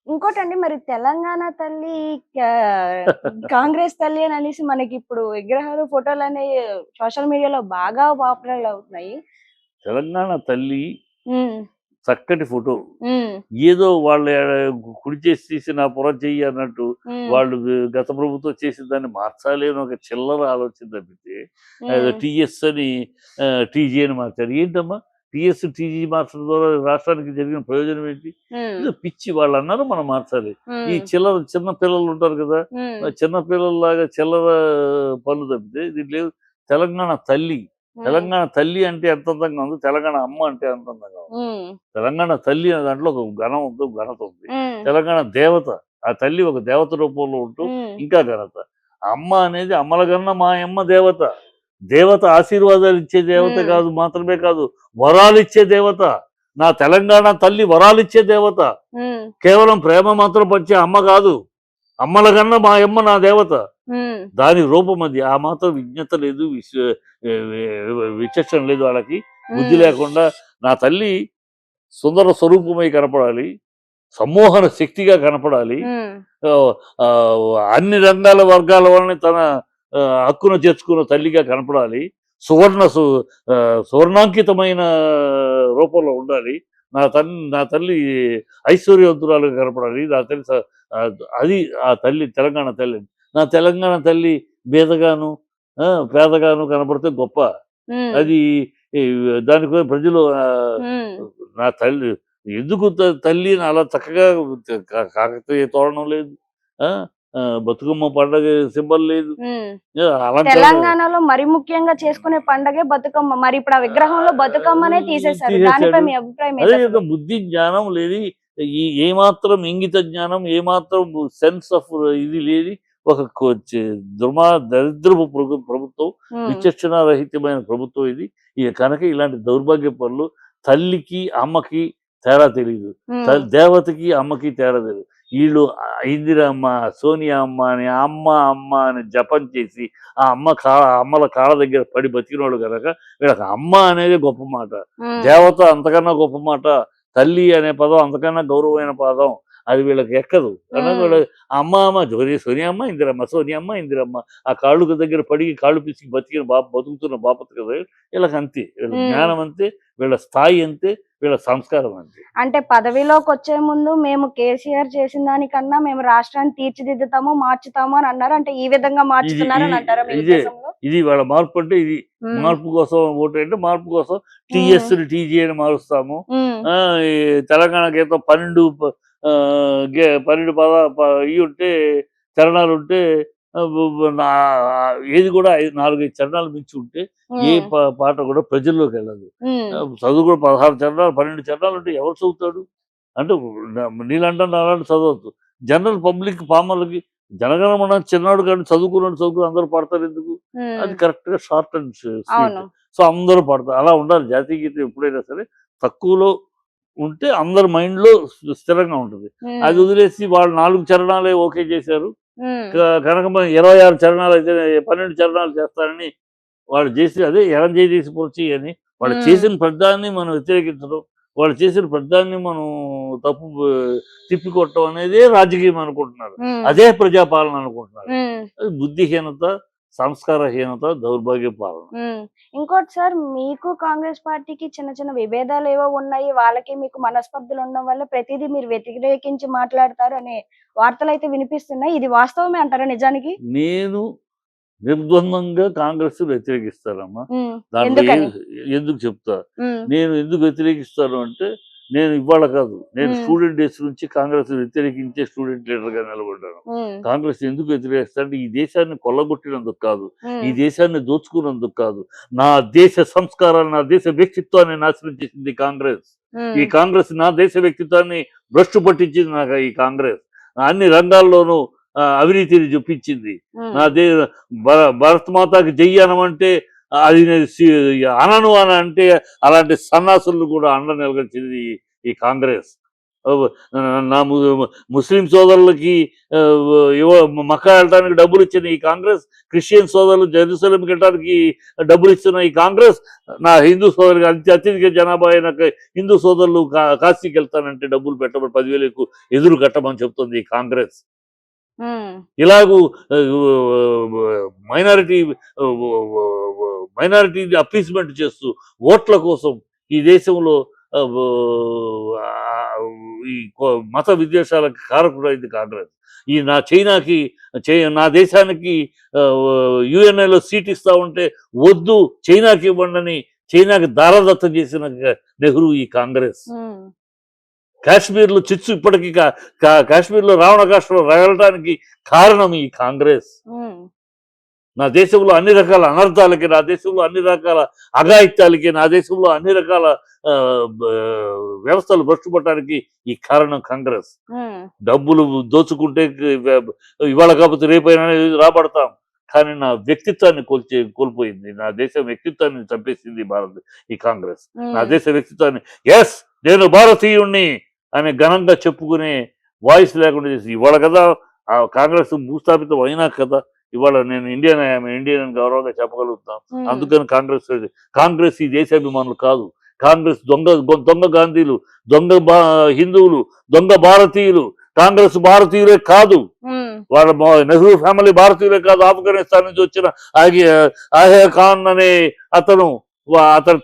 ఇంకోటండి మరి తెలంగాణ తల్లి కాంగ్రెస్ తల్లి అని అనేసి మనకిప్పుడు విగ్రహాలు, ఫోటోలనేయి సోషల్ మీడియాలో బాగా పాపులర్ అవుతున్నాయి. తెలంగాణ తల్లి హ్మ్. చక్కటి ఫోటో. హ్మ్. ఏదో వాళ్ళ కుడి చేసి తీసి నా పొర చెయ్యి అన్నట్టు హ్మ్. వాళ్ళు గత ప్రభుత్వం చేసిన దాన్ని మార్చాలి అని ఒక చిల్లర ఆలోచన తప్పితే హ్మ్. టీఎస్ అని టీజీ అని మార్చారు. ఏంటమ్మా టీఎస్, టీజీ మార్చడం ద్వారా రాష్ట్రానికి జరిగిన ప్రయోజనం ఏంటి? హ్మ్. ఏదో పిచ్చి వాళ్ళన్నారు మనం మార్చాలి. ఈ హ్మ్. చిన్న పిల్లలు ఉంటారు కదా! హ్మ్. చిన్న పిల్లల్లాగా చిల్లర పనులు తప్పితే దీంట్లో తెలంగాణ తల్లి, హ్మ్. తెలంగాణ తల్లి అంటే ఎంత అందంగా ఉందో, తెలంగాణ అమ్మ అంటే ఎంత అందంగా ఉంది. హ్మ్. తెలంగాణ తల్లి అనే దాంట్లో ఒక ఘనం ఉంది, ఒక ఘనత ఉంది. హ్మ్. తెలంగాణ దేవత, ఆ తల్లి ఒక దేవత రూపంలో ఉంటూ హ్మ్. ఇంకా ఘనత. అమ్మ అనేది అమ్మల కన్నా మాయమ్మ దేవత. దేవత ఆశీర్వాదాలు ఇచ్చే దేవత హ్మ్. కాదు, మాత్రమే కాదు వరాలిచ్చే దేవత. నా తెలంగాణ తల్లి వరాలిచ్చే దేవత. హ్మ్. కేవలం ప్రేమ మాత్రం పంచే అమ్మ కాదు. అమ్మల కన్నా మాయమ్మ నా దేవత. హ్మ్. దాని రూపం అది. ఆ మాత్రం విజ్ఞత లేదు, విచక్షణ లేదు వాళ్ళకి. బుద్ధి హ్మ్. లేకుండా నా తల్లి సుందర స్వరూపమై కనపడాలి. సమ్మోహన శక్తిగా కనపడాలి. హ్మ్. ఆహ్, అన్ని రంగాల వర్గాల వాళ్ళని తన హక్కున చేర్చుకున్న తల్లిగా కనపడాలి. సువర్ణ సు సువర్ణాంకితమైన రూపంలో ఉండాలి. నా తల్లి ఐశ్వర్యవంతురాలుగా కనపడాలి. నా తల్లి అది ఆ తల్లి తెలంగాణ తల్లి. నా తెలంగాణ తల్లి బీదగాను, పేదగాను కనపడితే గొప్ప. హ్మ్. అది ఈ దానికోసం ప్రజలు హ్మ్. నా తల్లి ఎందుకు తల్లి అని అలా చక్కగా కాకతీయ తోరణం లేదు. ఆ! బతుకమ్మ పండగ సింబల్ లేదు. హ్మ్. అలంకరణ తెలంగాణలో మరి ముఖ్యంగా చేసుకునే పండగే బతుకమ్మ. మరిప్పుడు ఆ విగ్రహంలో బతుకమ్మనే తీసేశారు. దానిపై తీసేసాడు. మీ అభిప్రాయం అదే ఏంటసలు? కదా బుద్ధి, జ్ఞానం లేని ఏమాత్రం ఇంగిత జ్ఞానం, ఏమాత్రం సెన్స్ ఆఫ్ ఇది లేని ఒక దరిద్రపు ప్రభుత్వం, హ్మ్. విచక్షణారహితమైన ప్రభుత్వం ఇది. కనుక ఇలాంటి దౌర్భాగ్య పనులు తల్లికి, అమ్మకి తేడా తెలీదు. హ్మ్. దేవతకి, అమ్మకి తేడా తెలీదు. ఈళ్ళు ఇందిరమ్మ, సోనియా అమ్మ అని అమ్మ, అమ్మ అని జపం చేసి, ఆ అమ్మల కాళ్ళ దగ్గర పడి బతికినోళ్ళు గనక వీళ్ళకి అమ్మ అనేది గొప్ప మాట. హ్మ్. దేవత అంతకన్నా గొప్ప మాట. తల్లి అనే పదం అంతకన్నా గౌరవమైన పదం. అది వీళ్ళకి ఎక్కదు. కనుక హ్మ్. వీళ్ళు అమ్మ, అమ్మ సోనియమ్మ, ఇందిరమ్మ, సోనియమ్మ, ఇందిరమ్మ. ఆ కాళ్ళు దగ్గర పడి కాళ్ళు పిసికి బతికిన బతుకుతున్న బాపతు కదా! వీళ్ళకి అంతే. వీళ్ళ హ్మ్. జ్ఞానం అంతే. వీళ్ళ స్థాయి అంతే. వీళ్ళ సంస్కారం అంతే. అంటే పదవిలోకొచ్చే ముందు మేము కేసీఆర్ చేసిన దానికన్నా మేము రాష్ట్రాన్ని తీర్చిదిద్దుతాము, మార్చుతాము అని అన్నారు. అంటే ఈ విధంగా ఇది మార్చుతున్నారని ఇది అంటారా మీ ఇదే. ఉద్దేశంలో? ఇది వాళ్ళ మార్పు అంటే ఇది. హ్మ్. మార్పు కోసం ఓటేయంటే మార్పు కోసం హ్మ్. టీఎస్‌ని టీజీ అని మారుస్తాము. హ్మ్. ఈ తెలంగాణ గీతం 12 12 ఇయుంటే చరణాలుంటే ఆహ్, బు బు నా ఏది కూడా 4, 5 చరణాలు మించి ఉంటే ఏ హ్మ్. పాట కూడా ప్రజల్లోకెళ్ళదు. హ్మ్. చదువు కూడా 16 చరణాలు, 12 చరణాలుంటే ఎవరు చదువుతాడు? అంటే నీలాంటి నాలాంటి చదవచ్చు. జనరల్ పబ్లిక్ పామర్లకి జనగణమన చిన్నోడు కానీ చదువుకున్నోడు అందరూ పాడతారెందుకు? హ్మ్. అది కరెక్ట్‌గా షార్ట్ అండ్ స్వీట్. అవును. సో, అందరూ పాడతారు. అలా ఉండాలి జాతీయ గీతం ఎప్పుడైనా సరే తక్కువలో ఉంటే అందరి మైండ్‌లో స్థిరంగా ఉంటది. అది హ్మ్. వదిలేసి వాళ్ళు 4 చరణాలే ఓకే చేశారు. హ్మ్. కనుక మనం 26 చరణాలయితే 12 చరణాలు చేస్తారని వాళ్ళు చేసి అదే ఎరంజేయ చేసి పొరచి అని వాళ్ళు హ్మ్. చేసిన ప్రతిదాన్ని మనం వ్యతిరేకించడం, వాళ్ళు చేసిన ప్రతిదాన్ని మనం తప్పు తిప్పికొట్టడం అనేదే రాజకీయం అనుకుంటున్నారు. హ్మ్. అదే ప్రజాపాలన అనుకుంటున్నారు. హ్మ్. అది బుద్ధిహీనత, సంస్కారహీనత, దౌర్భాగ్య పాలన. హ్మ్. ఇంకోటి సార్ మీకు కాంగ్రెస్ పార్టీకి చిన్న చిన్న విభేదాలేవో ఉన్నాయి. వాళ్ళకి మీకు మనస్పర్ధలు ఉండడం వల్ల ప్రతీదీ మీరు వ్యతిరేకించి మాట్లాడతారు అనే వార్తలైతే వినిపిస్తున్నాయి. ఇది వాస్తవమే అంటారా నిజానికి? నేను నిర్ద్వంద్వంగా కాంగ్రెస్‌ని వ్యతిరేకిస్తానమ్మా. హ్మ్. దాంట్లో ఎందుకని? ఎందుకు చెప్తా. హ్మ్. నేను ఎందుకు వ్యతిరేకిస్తాను అంటే, నేను ఇవాళ కాదు. నేను హ్మ్. స్టూడెంట్ డేస్ నుంచి కాంగ్రెస్‌ని వ్యతిరేకించే స్టూడెంట్ లీడర్‌గా నిలబడ్డాను. హ్మ్. కాంగ్రెస్ ఎందుకు వ్యతిరేకిస్తానంటే, ఈ దేశాన్ని కొల్లగొట్టినందుకు కాదు. ఈ హ్మ్. దేశాన్ని దోచుకున్నందుకు కాదు. నా దేశ సంస్కారాన్ని, నా దేశ వ్యక్తిత్వాన్ని నాశనం చేసింది కాంగ్రెస్. ఈ హ్మ్. కాంగ్రెస్ నా దేశ వ్యక్తిత్వాన్ని భ్రష్టు పట్టించింది నాకు ఈ కాంగ్రెస్. అన్ని రంగాల్లోనూ అవినీతిని జొప్పించింది. హ్మ్. నా దే భరత్ మాతాకి జై అనమంటే అది నేను అనను అని అంటే అలాంటి సన్నాసులను కూడా అండ నిలగొచ్చింది ఈ కాంగ్రెస్. నా ముస్లిం సోదరులకి మక్కా వెళ్ళడానికి డబ్బులు ఇచ్చిన ఈ కాంగ్రెస్, క్రిస్టియన్ సోదరులు జెరూసలేంకి వెళ్ళడానికి డబ్బులు ఇస్తున్న ఈ కాంగ్రెస్, నా హిందూ సోదరులు అత్యధిక జనాభా అయిన హిందూ సోదరులు కాశీకి వెళ్తానంటే డబ్బులు పెట్టబడి 10,000 ఎదురు కట్టమని చెప్తుంది ఈ కాంగ్రెస్. ఇలాగూ మైనారిటీ మైనారిటీ అప్పీస్మెంట్ చేస్తూ ఓట్ల కోసం ఈ దేశంలో ఈ మత విద్వేషాలకు కారకుడైంది కాంగ్రెస్. ఈ నా దేశానికి యుఎన్ఐలో సీట్ ఇస్తా ఉంటే వద్దు, చైనాకి ఇవ్వండి, చైనాకి దారదత్తం చేసిన నెహ్రూ ఈ కాంగ్రెస్. కాశ్మీర్లో చిచ్చు ఇప్పటికీ కాశ్మీర్లో రావణకాష్టలో రగలటానికి కారణం ఈ కాంగ్రెస్. నా దేశంలో అన్ని రకాల అనర్థాలకి, నా దేశంలో అన్ని రకాల అఘాయిత్యాలకి, నా దేశంలో అన్ని రకాల వ్యవస్థలు భ్రష్టుపడటానికి ఈ కారణం కాంగ్రెస్. డబ్బులు దోచుకుంటే ఇవాళ కాకపోతే రేపైనా రాబడతాం, కానీ నా వ్యక్తిత్వాన్ని కోల్పోయింది. నా దేశం వ్యక్తిత్వాన్ని చంపేసింది ఈ కాంగ్రెస్. నా దేశ వ్యక్తిత్వాన్ని, ఎస్ నేను భారతీయుణ్ణి అని ఘనంగా చెప్పుకునే వాయిస్ లేకుండా చేసి ఇవాళ కదా ఆ కాంగ్రెస్ భూస్థాపితం అయినా కదా ఇవాళ నేను ఇండియన్ గౌరవంగా చెప్పగలుగుతాం. అందుకని కాంగ్రెస్ ఈ దేశాభిమానులు కాదు. కాంగ్రెస్ దొంగ గాంధీలు, దొంగ హిందువులు, దొంగ భారతీయులు. కాంగ్రెస్ భారతీయులే కాదు, వాళ్ళ నెహ్రూ ఫ్యామిలీ భారతీయులే కాదు. ఆఫ్ఘనిస్తాన్ నుంచి వచ్చిన ఆహే ఖాన్ అనే అతను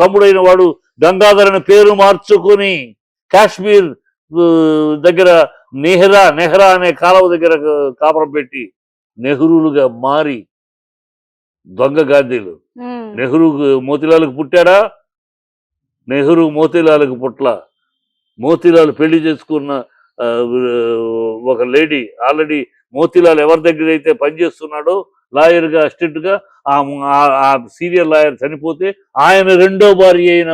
తమ్ముడైన వాడు గంగాధర్ అనే పేరు మార్చుకుని కాశ్మీర్ దగ్గర నెహ్రా అనే కాలువ దగ్గర కాపురం పెట్టి నెహ్రూలుగా మారి దొంగ గాంధీలు. నెహ్రూ మోతీలాలకు పుట్టాడా? నెహ్రూ మోతీలాలకు పుట్ల. మోతీలాల్ పెళ్లి చేసుకున్న ఒక లేడీ ఆల్రెడీ మోతీలాల్ ఎవరి దగ్గర అయితే పనిచేస్తున్నాడో లాయర్గా, అసిస్టెంట్గా, ఆ సీనియర్ లాయర్ చనిపోతే ఆయన రెండో భార్య అయిన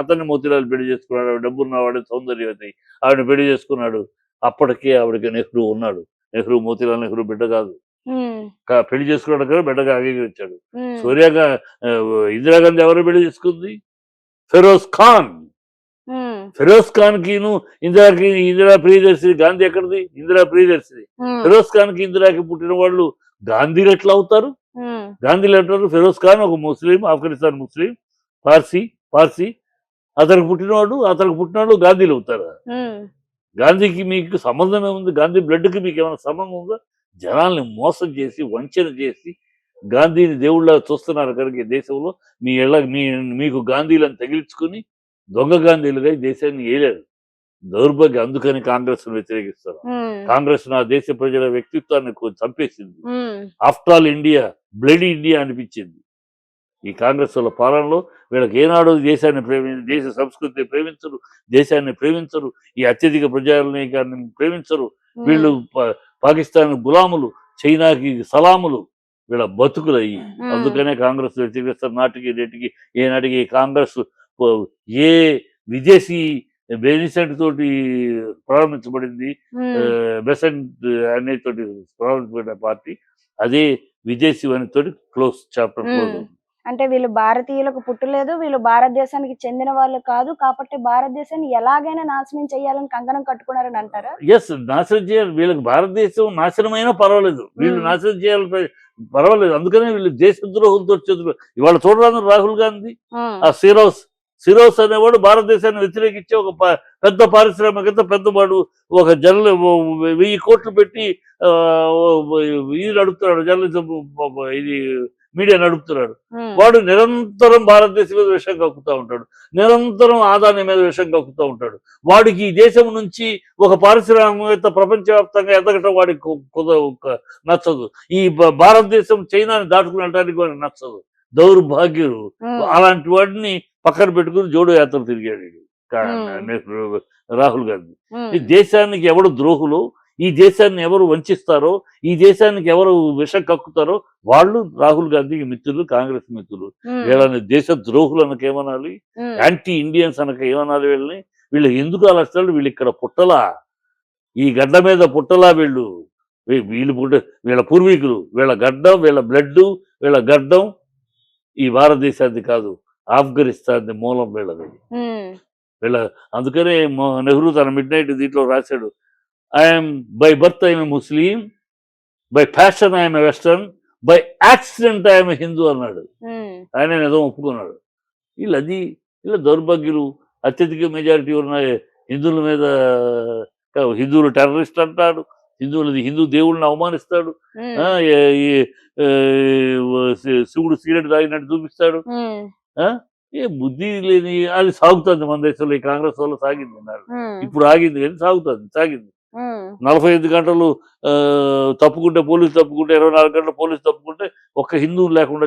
అతన్ని మోతీలాల్ పెళ్లి చేసుకున్నాడు. ఆవిడ డబ్బున్నవాడు, సౌందర్యవతి, ఆవిడ పెళ్లి చేసుకున్నాడు. అప్పటికే ఆవిడకి నెహ్రూ ఉన్నాడు. మోతీలాల్ నెహ్రూ బిడ్డ కాదు, పెళ్లి చేసుకున్నాడు కదా, బిడ్డగా అంగీకరించాడు. సోనియాగా ఇందిరాగాంధీ ఎవరు పెళ్లి చేసుకుంది? ఫిరోజ్ ఖాన్. ఫిరోజ్ ఖాన్ కిను ఇందిరా ప్రియదర్శిని. గాంధీ ఎక్కడిది? ఇందిరా ప్రియదర్శిని. ఫిరోజ్ ఖాన్ కి ఇందిరాకి పుట్టిన వాళ్ళు గాంధీలు ఎట్లా అవుతారు? గాంధీలు ఎట్టారు? ఫిరోజ్ ఖాన్ ఒక ముస్లిం, ఆఫ్ఘనిస్తాన్ ముస్లిం, పార్సీ. అతనికి పుట్టినవాడు గాంధీలు అవుతారా? గాంధీకి మీకు సంబంధం ఏముంది? గాంధీ బ్లడ్ కి మీకు ఏమైనా సంబంధం ఉందా? జనాల్ని మోసం చేసి, వంచన చేసి గాంధీని దేవుళ్ళ చూస్తున్నారు కనుక దేశంలో మీకు గాంధీలను తగిలించుకుని దొంగ గాంధీలుగా ఈ దేశాన్ని ఏలేరు. దౌర్భాగ్యం. అందుకని కాంగ్రెస్ వ్యతిరేకిస్తారు. కాంగ్రెస్ నా దేశ ప్రజల వ్యక్తిత్వాన్ని చంపేసింది. After all India, bloody India అనిపించింది ఈ కాంగ్రెస్ వాళ్ళ పాలనలో. వీళ్ళకి ఏనాడు దేశాన్ని దేశ సంస్కృతిని ప్రేమించరు, దేశాన్ని ప్రేమించరు, ఈ అత్యధిక ప్రజానీకాన్ని ప్రేమించరు. వీళ్ళు పాకిస్తాన్ గులాములు, చైనాకి సలాములు, వీళ్ళ బతుకులు అయ్యి. అందుకనే కాంగ్రెస్ వ్యతిరేకిస్తారు. నేటికి ఏనాటికి కాంగ్రెస్ ఏ విదేశీ బెనిసెంట్ తోటి ప్రారంభించబడింది, బెసెంట్ అనేతోటి ప్రారంభించబడిన పార్టీ, అదే విదేశీ తోటి చాప్టర్ క్లోజ్. అంటే వీళ్ళు భారతీయులకు పుట్టలేదు, వీళ్ళు భారతదేశానికి చెందిన వాళ్ళు కాదు, కాబట్టి భారతదేశాన్ని ఎలాగైనా నాశనం చేయాలని కంకణం కట్టుకున్నారని అంటారా? ఎస్, నాశనం చేయాలి. వీళ్ళకి భారతదేశం నాశనమైనా పర్వాలేదు, వీళ్ళు నాశనం చేయాలి పర్వాలేదు. అందుకనే వీళ్ళు దేశద్రోహులతో ఇవాళ చూడరాదు రాహుల్ గాంధీ. ఆ సిరోస్ అనేవాడు భారతదేశాన్ని వ్యతిరేకించే ఒక పెద్ద పారిశ్రామికత, పెద్దవాడు. ఒక 1000 కోట్లు పెట్టి ఇది నడుపుతున్నాడు, జర్నలిజం ఇది మీడియా నడుపుతున్నాడు. వాడు నిరంతరం భారతదేశం మీద విషయం కక్కుతూ ఉంటాడు, నిరంతరం ఆదాని మీద విషయం కక్కుతూ ఉంటాడు. వాడికి ఈ దేశం నుంచి ఒక పారిశ్రామికత ప్రపంచవ్యాప్తంగా ఎదగటం వాడికి నచ్చదు. ఈ భారతదేశం చైనాని దాటుకుని వెళ్ళడానికి వాడికి నచ్చదు. దౌర్భాగ్యులు. అలాంటి వాడిని పక్కన పెట్టుకుని జోడో యాత్ర తిరిగాడు రాహుల్ గాంధీ. ఈ దేశానికి ఎవరు ద్రోహులు, ఈ దేశాన్ని ఎవరు వంచిస్తారో, ఈ దేశానికి ఎవరు విషం కక్కుతారో వాళ్ళు రాహుల్ గాంధీకి మిత్రులు, కాంగ్రెస్ మిత్రులు. వీళ్ళని దేశ ద్రోహులు అనక ఏమనాలి, యాంటీ ఇండియన్స్ అనక ఏమనాలి? వీళ్ళు ఎందుకు అలా వస్తారు? వీళ్ళు ఇక్కడ పుట్టలా, ఈ గడ్డ మీద పుట్టలా. వీళ్ళ పూర్వీకులు, వీళ్ళ గడ్డం, వీళ్ళ బ్లడ్, వీళ్ళ గడ్డం ఈ భారతదేశాన్ని కాదు, ఆఫ్ఘనిస్తాన్ మూలం వీళ్ళది. వీళ్ళ అందుకనే నెహ్రూ తన మిడ్ నైట్ దీంట్లో రాశాడు, I'm by birth I'm Muslim, by fashion I'm western, by accident I'm Hindu అన్నాడు. ఆయన నిజం ఒప్పుకున్నాడు. ఇలా దౌర్భాగ్యులు, అత్యధిక మెజారిటీ ఉన్న హిందువుల మీద హిందువులు టెర్రరిస్ట్ అంటాడు, హిందూ దేవుళ్ళని అవమానిస్తాడు, శివుడు సిగరెట్ తాగినట్టు చూపిస్తాడు. ఏ బుద్ధి లేని అది సాగుతుంది మన దేశంలో. ఈ కాంగ్రెస్ వల్ల సాగింది అన్నారు, ఇప్పుడు ఆగింది కానీ సాగింది. 45 గంటలు తప్పుకుంటే 24 గంటలు పోలీసు తప్పుకుంటే ఒక్క హిందువు లేకుండా